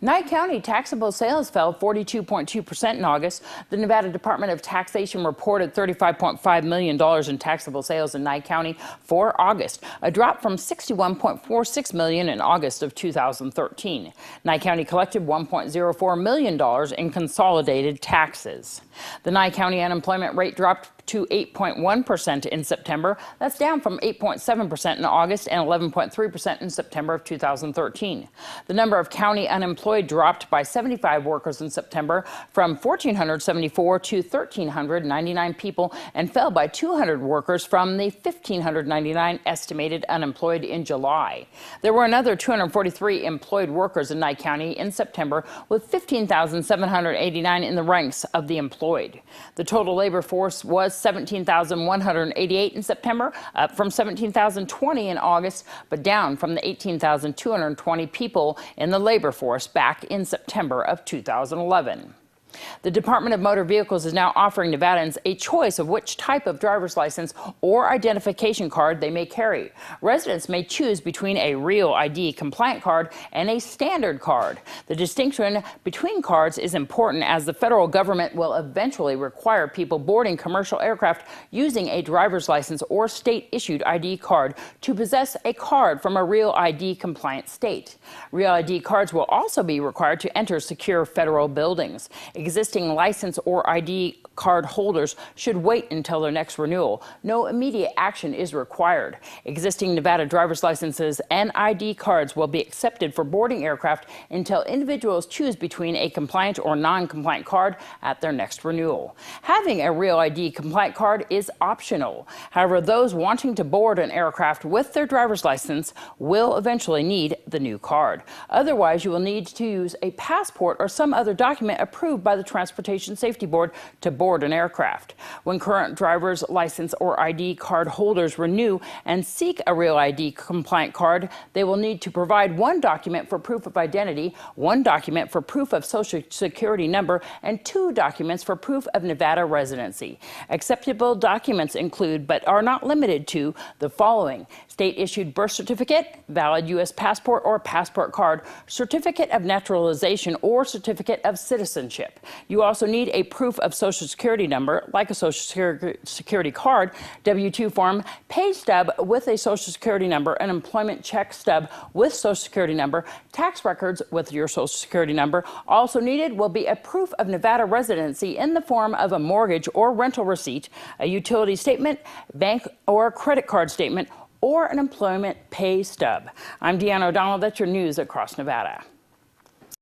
Nye County taxable sales fell 42.2% in August. The Nevada Department of Taxation reported $35.5 million in taxable sales in Nye County for August, a drop from $61.46 million in August of 2013. Nye County collected $1.04 million in consolidated taxes. The Nye County unemployment rate dropped to 8.1% in September. That's down from 8.7% in August and 11.3% in September of 2013. The number of county unemployed dropped by 75 workers in September from 1,474 to 1,399 people and fell by 200 workers from the 1,599 estimated unemployed in July. There were another 243 employed workers in Nye County in September, with 15,789 in the ranks of the employed. The total labor force was 17,188 in September, up from 17,020 in August, but down from the 18,220 people in the labor force back in September of 2011. The Department of Motor Vehicles is now offering Nevadans a choice of which type of driver's license or identification card they may carry. Residents may choose between a Real ID compliant card and a standard card. The distinction between cards is important, as the federal government will eventually require people boarding commercial aircraft using a driver's license or state-issued ID card to possess a card from a Real ID compliant state. Real ID cards will also be required to enter secure federal buildings. Existing license or ID card holders should wait until their next renewal. No immediate action is required. Existing Nevada driver's licenses and ID cards will be accepted for boarding aircraft until individuals choose between a compliant or non-compliant card at their next renewal. Having a Real ID compliant card is optional. However, those wanting to board an aircraft with their driver's license will eventually need the new card. Otherwise, you will need to use a passport or some other document approved by the Transportation Safety Board to board an aircraft. When current driver's license or ID card holders renew and seek a Real ID compliant card, they will need to provide one document for proof of identity, one document for proof of Social Security number, and two documents for proof of Nevada residency. Acceptable documents include, but are not limited to, the following: state-issued birth certificate, valid U.S. passport or passport card, certificate of naturalization, or certificate of citizenship. You also need a proof of Social Security number, like a Social Security card, W-2 form, pay stub with a Social Security number, an employment check stub with Social Security number, tax records with your Social Security number. Also needed will be a proof of Nevada residency in the form of a mortgage or rental receipt, a utility statement, bank or credit card statement, or an employment pay stub. I'm Deanna. That's your news across Nevada.